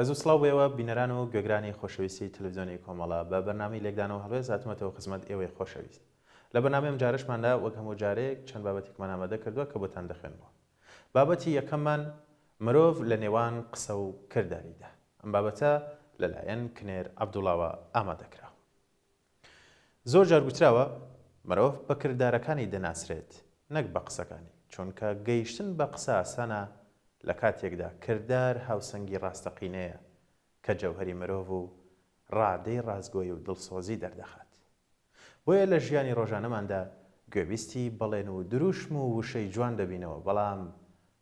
ڕێز و سڵاو بێەوە بینەران و گوێگرانی خۆشەویستی تەلەڤیزیۆنی کۆمەڵە بە بەرنامەی لێکدانەوە هەڵوێز هاتوومەتەوە خزمەت ئێوەی خۆشەویست. لە بەرنامەیەم جارشماندا وەک هەموو جارێک چەند بابەتێکمان ئامادە کردووە کە بۆتان دەخوێنەوە. بابەتی یەکەممان مرۆڤ لە نێوان قسە و کرداریدا. ئەم بابەتە لەلایەن کنێر عەبدوڵڵاوە ئامادەکراوە. زۆر جار گوتراوە مرۆڤ بە کردارەکانی دەناسرێت نەک بە قسەکانی، چونکە گەیشتن بە قسە ئاسانە لە کاتێکدا کردار هاوسەنگی ڕاستەقینەیە کە جەوهەری مرۆڤ و ڕادەی ڕازگۆیی و دڵسۆزی دەردەخات. بۆیە لە ژیانی ڕۆژانەماندا گوێویستی بەڵێن و دروشم و وشەی جوان دەبینەوە، بەڵام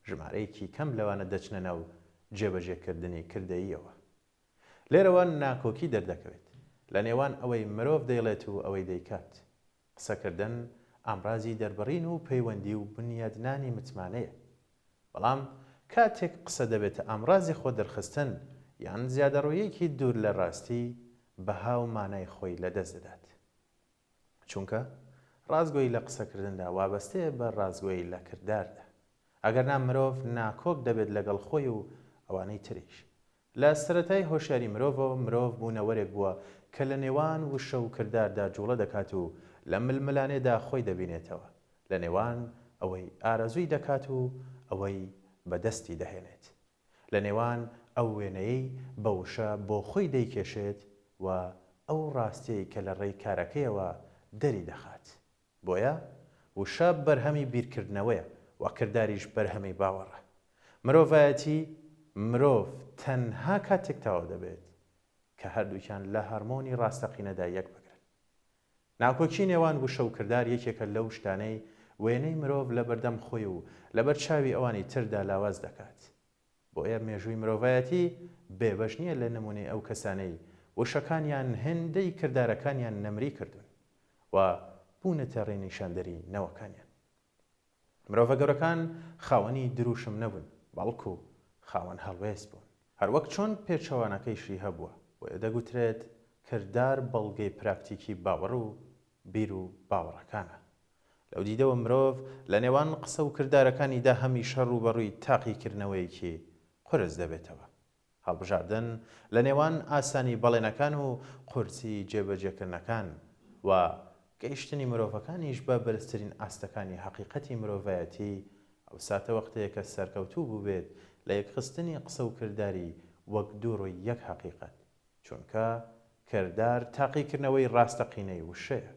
ژمارەیەکی کەم لەوانە دەچنە ناو جێبەجێکردنی کردەییەوە. لێرەوە ناکۆکی دەردەکەوێت لە نێوان ئەوەی مرۆڤ دەیڵێت و ئەوەی دەیکات. قسەکردن ئامڕازی دەربڕین و پەیوەندی و بنیادنانی متمانەیە، بەڵام کاتێک قسە دەبێتە ئامڕازی خۆ دەرخستن یان زیادەڕوویەکی دوور لە ڕاستی بەها و مانای خۆی لەدەست دەدات. چونکە ڕازگۆیی لە قسەکردندا وابەستەیە بە ڕازگۆیی لە کرداردا. ئەگەرنا مرۆڤ ناکۆک دەبێت لەگەڵ خۆی و ئەوانەی تریش. لە سەرەتای هۆشیاری مرۆڤەوە مرۆڤ بوونەوەرێک بووە کە لە نێوان وشە و کرداردا جوڵە دەکات و لە ململانێدا خۆی دەبینێتەوە، لە نێوان ئەوەی ئارەزووی دەکات و ئەوەی بەدەستی دەهێنێت، لە نێوان ئەو وێنەیەی بە وشە بۆ خۆی دەیکێشێت و ئەو ڕاستیەی کە لە ڕێی کارەکەیەوە دەری دەخات. بۆیە وشە بەرهەمی بیرکردنەوەیە و کرداریش بەرهەمی باوەڕە. مرۆڤایەتی مرۆڤ تەنها کاتێک تەواو دەبێت کە هەردووکیان لە هەرمۆنی ڕاستەقینەدا یەک بگرن. ناکۆکی نێوان وشە و کردار یەکێکە لەو شتانەی وێنەی مرۆڤ لە بەردەم خۆی و لەبەر چاوی ئەوانی تردا لاواز دەکات. بۆیە مێژووی مرۆڤایەتی بێبەش نییە لە نمونەی ئەو کەسانەی وشەکانیان هێندەی کردارەکانیان نەمری کردوون و بوونەتە ڕێنیشاندەری نەوەکانیان. مرۆڤە گەورەکان خاوەنی دروشم نەبوون، بەڵکو خاوەن هەڵوێست بوون، هەروەک چۆن پێچەوانەکەیشی هەبووە. بۆیە دەگوترێت کردار بەڵگەی پراکتیکی باوەڕ و بیر و باوەڕەکانە. لەو دیدەوە مرۆڤ لە نێوان قسە و کردارەکانیدا هەمیشە ڕوبەڕووی تاقیکردنەوەیەکی قورس دەبێتەوە. هەڵبژاردن لە نێوان ئاسانی بەڵێنەکان و قورسی جێبەجێکردنەکان و گەیشتنی مرۆڤەکانیش بە بەرزترین ئاستەکانی حەقیقەتی مرۆڤایەتی ئەو ساتە وەختەیە کە سەرکەوتوو بوو بێت لە یەکخستنی قسە و کرداری وەک دوو ڕووی یەک حەقیقەت، چونکە کردار تاقیکردنەوەی ڕاستەقینەی وشەیە.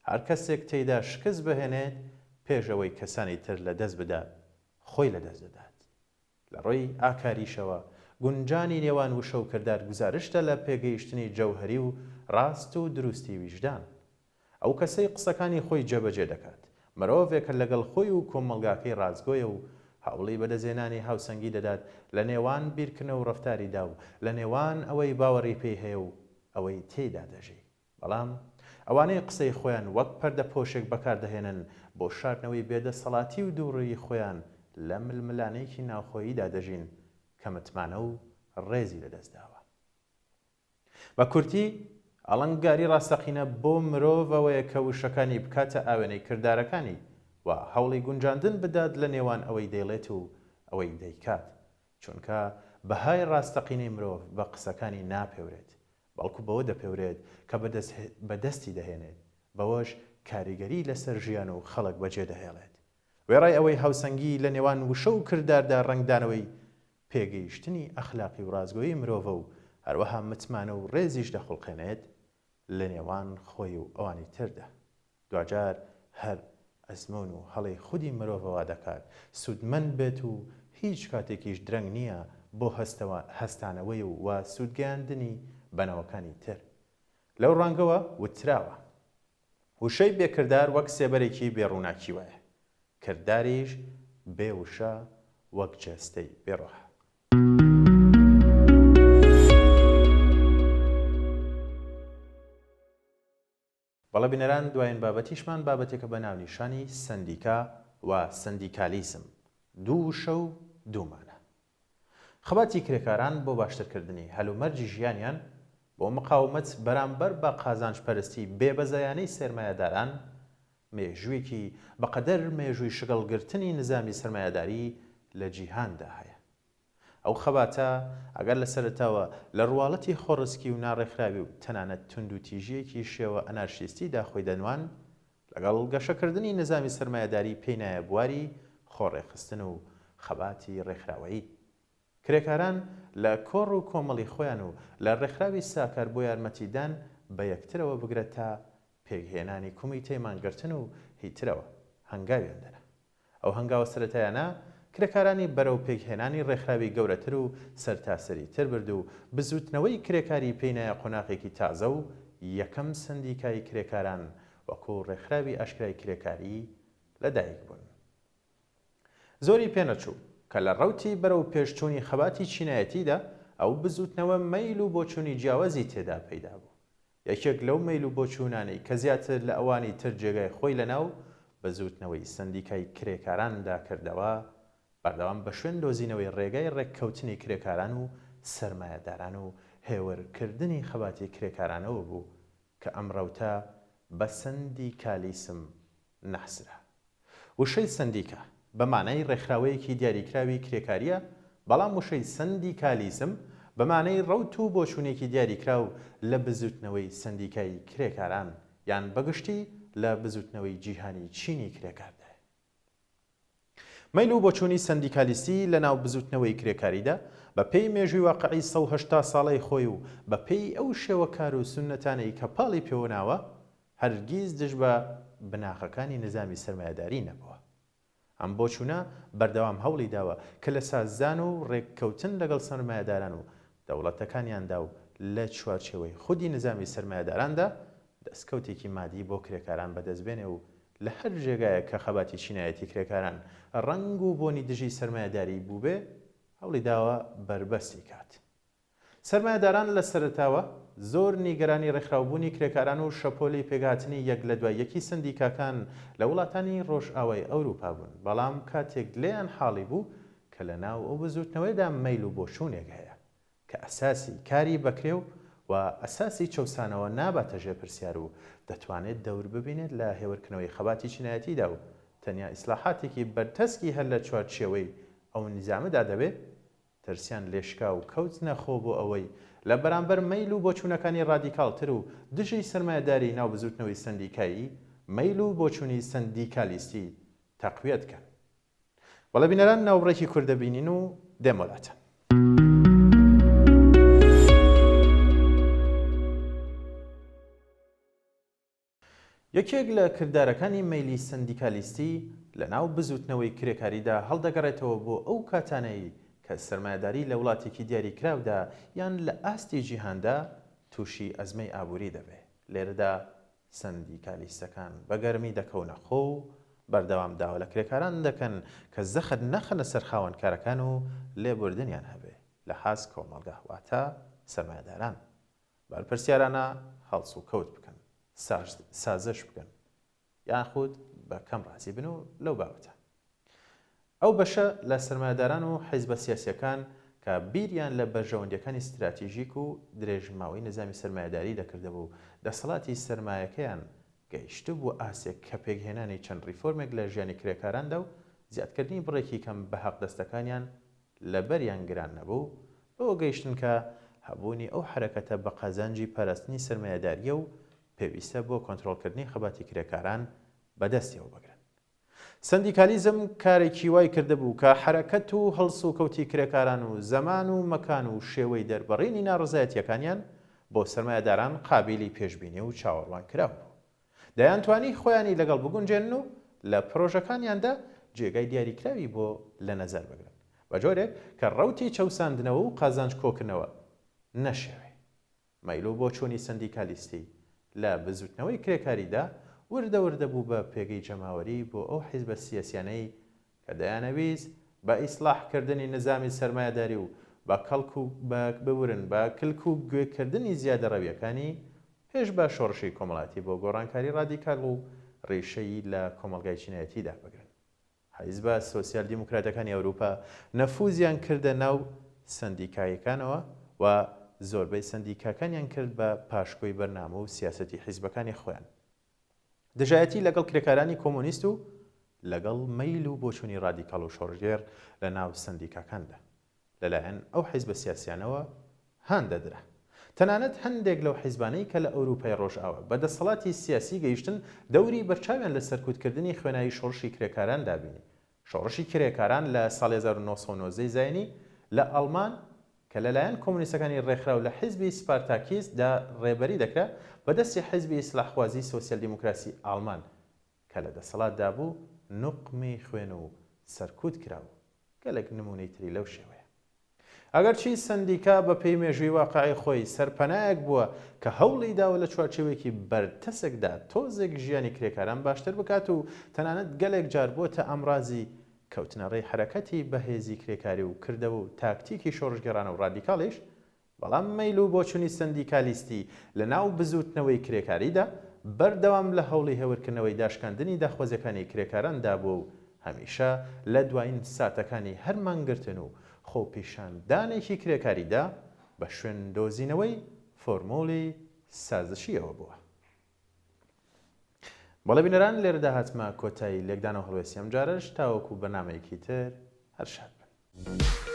هەر کەسێک تێیدا شکست بهێنێت پێشەوەی کەسانی تر لەدەست بدات خۆی لەدەست دەدات. لە ڕۆی ئاکاریشەوە گونجانی نێوان وشە و کردار گزارشتە لە پێگەیشتنی جەوهەری و ڕاست و دروستی ویژدان. ئەو کەسەی قسەکانی خۆی جێبەجێ دەکات مرۆڤێکە لەگەڵ خۆی و کۆمەڵگاکەی ڕازگۆیە و هەوڵی بەدەزێنانی هاوسەنگی دەدات لە نێوان بیرکردنە و ڕەفتاریدا و لە نێوان ئەوەی باوەڕی پێی هەیە و ئەوەی تێیدا دەژی. بەڵام ئەوانەی قسەی خۆیان وەک پەردە پۆشێک بەکاردەهێنن بۆ شاردنەوەی بێدەسەڵاتی و دووڕێی خۆیان لە ململانەیەکی ناوخۆییدا دەژین کە متمانە و ڕێزی لەدەستداوە. بە کورتی ئەڵەنگاری ڕاستەقینە بۆ مرۆڤەوەیە کە وشەکانی بکاتە ئاوێنەی کردارەکانی و هەوڵی گونجاندن بدات لە نێوان ئەوەی دەیڵێت و ئەوەی دەیکات، چونکە بەهای ڕاستەقینەی مرۆڤ بە قسەکانی ناپێورێت، بەڵکو بەوە دەپێورێت کە بەدەستی دەهێنێت، بەوەش کاریگەری لەسەر ژیان و خەڵک بەجێ دەهێڵێت. وێڕای ئەوەی هاوسەنگی لە نێوان وشە و کرداردا ڕنگدانەوەی پێگەیشتنی ئەخلاقی و ڕازگۆیی مرۆڤە و هەروەها متمانە و ڕێزیش دەخڵقێنێت لە نێوان خۆی و ئەوانی تردا. دوجار هەر ئەزمۆن و هەڵی خودی مرۆڤەوە دەکات سوودمەند بێت و هیچ کاتێکیش درەنگ نییە بۆ هەستانەوەی و سوودگەیاندنی بەنەوەکانی تر. لەو ڕەنگەوە وتراوە وشەی بێکردار وەک سێبەرێکی بێڕووناکی وایە، کرداریش بێ وشە وەک جەستەی بێڕۆح. بەڵە بینەران، دوایین بابەتیشمان بابەتێکە بە ناونیشانی سندیکا و سندیکالیزم، دوو وشە و دوومانە. خەباتی کرێکاران بۆ باشترکردنی هەلومەرجی ژیانیان بۆ مقاومەت بەرامبەر بە قازانجپەرستی بێبەزایانەی سێرمایەداران مێژوویەکی بەقەدەر مێژووی شگەڵگرتنی نظامی سەرمایەداری لە جیهاندا هەیە. ئەو خەباتە ئەگەر لە سەرەتاوە لە ڕواڵەتی خۆڕسکی و ناڕێکخراوی و تەنانەت تونند و تیژەیەکی شێوە ئەنارشیستیدا خۆی دەنوان لەگەڵ گەشەکردنی نظامی سەرمایەداری پێی نایە بواری خۆڕێخستن و خەباتی ڕێکخراوەیی. کرێکاران لە کۆڕ و کۆمەڵی خۆیان و لە ڕێکخراوی ساکار بۆ یارمەتیدان بە یەکترەوە بگرێت تا پێکهێنانی کومیتەی مانگرتن و هیترەوە هەنگاویان دەنا. ئەو هەنگاوە سەرەتایانە کرێکارانی بەرەو پێکهێنانی ڕێکخراوی گەورەتر و سەرتاسەری تر برد و بزوتنەوەی کرێکاری پێی نایە قۆناغێکی تازە و یەکەم سندیکای کرێکاران وەکو ڕێکخراوی ئاشکرای کرێکاری لەدایک بوون. زۆری پێنەچوو کە لە ڕەوتی بەرەو پێشچوونی خەباتی چینایەتیدا ئەو بزوتنەوە مەیل و بۆچوونی جیاوازی تێدا پەیدا بوو. یەکێک لەو مەیل و بۆچوونانەی کە زیاتر لە ئەوانی تر جێگای خۆی لەناو بەزوتنەوەی سندیکای کرێکاراندا کردەوە بەردەوام بە شوێن دۆزینەوەی ڕێگای ڕێککەوتنی کرێکاران و سەرمایەداران و هێوەرکردنی خەباتی کرێکارانەوە بوو کە ئەم ڕەوتە بە سندیکالیسم نەحسرا. وشەی سندیکە بە مانای ڕێکخراوەیەکی دیاریکراوی کرێکاریە، بەڵام وشەی سندیکالیزم بە مانای ڕەوت و بۆچوونێکی دیاریکراو لە بزوتنەوەی سندیکای کرێکاران یان بەگشتی لە بزوتنەوەی جیهانی چینی کرێکاردایە. مەیل و بۆچوونی سندیکالیستی لە ناو بزوتنەوەی کرێکاریدا بە پێی مێژووی واقعی 180 ساڵەی خۆی و بە پێی ئەو شێوە کار و سونەتانەی کە پاڵی پێوەناوە هەرگیز دژ بە بناغەکانی نظامی سەرمایەداری نەبووە. ئەم بۆچوونە بەردەوام هەوڵی داوە کە لە سازدان و ڕێککەوتن لەگەڵ سەرمایەداران و دەوڵەتەکانیاندا و لە چوارچێوەی خودی نظامی سەرمایەداراندا دەستکەوتێکی مادی بۆ کرێکاران بەدەستبێنێ و لە هەر ژێگایە کە خەباتی چینایەتی کرێکاران ڕەنگ و بۆنی دژی سەرمایەداری بوو بێ هەوڵی داوە بربەستی کات. سەرمایەداران لە سەرەتاوە زۆر نیگەرانی ڕێکخراوبوونی کرێکاران و شەپۆلی پێگاتنی یەک لە دوای یەکی سندیکاکان لە وڵاتانی ڕۆژئاوای ئەوروپا بوون، بەڵام کاتێک لێیان حاڵی بوو کە لە ناو ئەو بزوتنەوەیدا مەیل و بۆچوونێک هەیە کە ئەساسی کاری بەکرێ و ئەساسی چەوسانەوە ناباتە ژێپرسیار و دەتوانێت دەور ببینێت لە هێورکردنەوەی خەباتی چینایەتیدا و تەنیا ئیسلاحاتێکی بەرتەسکی هەر لە چوارچێوەی ئەو نیزامەدا دەبێت ترسیان لێشکا و کەوت نەخۆ بۆ ئەوەی لە بەرامبەر مەیل و بۆچوونەکانی ڕادیکاڵتر و دژی سەرمایەداری ناو بزوتنەوەی سندیکایی مەیل و بۆچوونی سندیکالیستی تەقویەت کەن. وەڵە بینەران ناوبڕێکی کوردەبینین و دێمۆلاتە. یەکێک لە کردارەکانی مەیلی سندیکالیستی لە ناو بزوتنەوەی کرێکاریدا هەڵدەگەڕێتەوە بۆ ئەو کاتانەی کە سەرمایەداری لە وڵاتێکی دیاریکراودا یان لە ئاستی جیهاندا تووشی ئەزمەی ئابووری دەبێت. لێرەدا سندیکالیستەکان بەگەرمی دەکەونە خۆ و بەردەوام داوا لە کرێکاران دەکەن کە زەخت نەخەنە سەر خاوەنکارەکان و لێبوردنیان هەبێ لە حاز کۆمەڵگە واتە سەرمایەداران. بەرپرسیارانە هەڵس و کەوت بکەن، سازش بکەن یاخود بە کەم ڕازی بن و لەو بابەتە. ئەو بەشە لە سەرمایەداران و حیزبە سیاسیەکان کە بیریان لە بەرژەوەندیەکانی استراتیژیک و درێژماوەی نظامی سەرمایەداری دەکردەوە و دەسەڵاتی سەرمایەکەیان گەیشتە بوو ئاسێک کە پێکهێنانی چەند ریفۆرمێک لە ژیانی کرێکاراندا و زیادکردنی بڕێکی کەم بە حەق دەستەکانیان لە بەریان گران نەبوو بۆ گەیشتن کە هەبوونی ئەو حرەکەتە بە قەزانجی پەرستنی سەرمایەداریە و پێویستە بۆ کۆنتڕۆڵکردنی خەباتی کرێکاران بەدەستیەوە بگرن. سندیکالیزم کارێکی وای کردهبوو کە حرەکەت و هەڵس و کەوتی کرێکاران و زەمان و مەکان و شێوەی دەربڕینی ناڕزایەتیەکانیان بۆ سەرمایەداران قابلی پێشبینی و چاوەڕوان کراوە. دەیانتوانی خۆیانی لەگەڵ بگونجێنن و لە پرۆژەکانیاندا جێگای دیاریکراوی بۆ لە نەزەر بگرن بە جۆرێک کە ڕەوتی چەوساندنەوە و قازانج کۆکردنەوە نەشێوێ. مەیل و بۆچوونی سندیکالیستی لە بزوتنەوەی کرێکاریدا وردە وردە بوو بە پێگەی جەماوەری بۆ ئەو حیزبە سیاسیانەی کە دەیانەویست بە ئیسلاحکردنی نظامی سەرمایەداری و بە کەڵک و بورن بە کلک و گوێکردنی زیادە ڕەویەکانی پێش بە شۆڕشی کۆمەڵاتی بۆ گۆڕانکاری ڕادیکال و ڕێشەیی لە کۆمەلگای چینایەتیدا بگرن. حیزبە سۆسیال دیموکراتەکانی ئەوروپا نەفوزیان کردە ناو سندیکایەکانەوە و زۆربەی سندیکاکانیان کرد بە پاشکۆی بەرنامە و سیاسەتی حیزبەکانی خۆیان. دژایەتی لەگەڵ کرێکارانی کۆمۆنیست و لەگەڵ مەیل و بۆچوونی ڕادیکاڵ و شۆڕژێر لە ناو سندیکاکاندا. لەلایەن ئەو حیزبە سیاسیانەوە هاندەدرا. تەنانەت هەندێک لەو حیزبانەی کە لە ئەوروپای ڕۆژئاوا بەدەسەڵاتی سیاسی گەیشتن دەوری بەرچاویان لە سەرکوتکردنی خوێناوی شۆڕشی کرێکاران دابینی. شۆڕشی کرێکاران لە ساڵی 1990 زاینی لە ئەڵمان کە لەلایەن کۆمونیستەکانی ڕێکخراو لە حیزبی سپارتاکیسدا ڕێبەری دەکرا بەدەستی حیزبی ئیسلاحخوازی سۆسیال دیموکراسی ئاڵمان کە لە دەسەڵاتدا بوو نوقمی خوێن و سەرکوت کراوە گەلێک نمونەی تری لەو شێوەیە. ئەگەرچی سندیکا بە پێی مێژووی واقعی خۆی سەرپەنایەک بووە کە هەوڵی داوە لە چوارچێوێکی بەرتەسێکدا تۆزێک ژیانی کرێکاران باشتر بکات و تەنانەت گەلێک جار بۆتە ئەمڕازی کەوتنەڕێی حرەکەتی بەهێزی کرێکاری و کردەوە و تاکتیکی شۆڕژگەڕانە و ڕادیکاڵیش، بەڵام مەیل و بۆچوونی سندیکالیستی لە ناو بزوتنەوەی کرێکاریدا بەردەوام لە هەوڵی هێورکردنەوەی داشکاندنی داخوازیەکانی کرێکاراندا بوو و هەمیشە لە دوایین ساتەکانی هەرمانگرتن و خۆپیشاندانێکی کرێکاریدا بە شوێن دۆزینەوەی فۆرمۆلی سازشیەوە بووە. بەڵێ بینەران لێرەدا هاتمە کۆتایی لێکدانەوە هەڵوێستی ئەم جارەش تاوەکو بەنامەیەکی تر هەر شاد بن.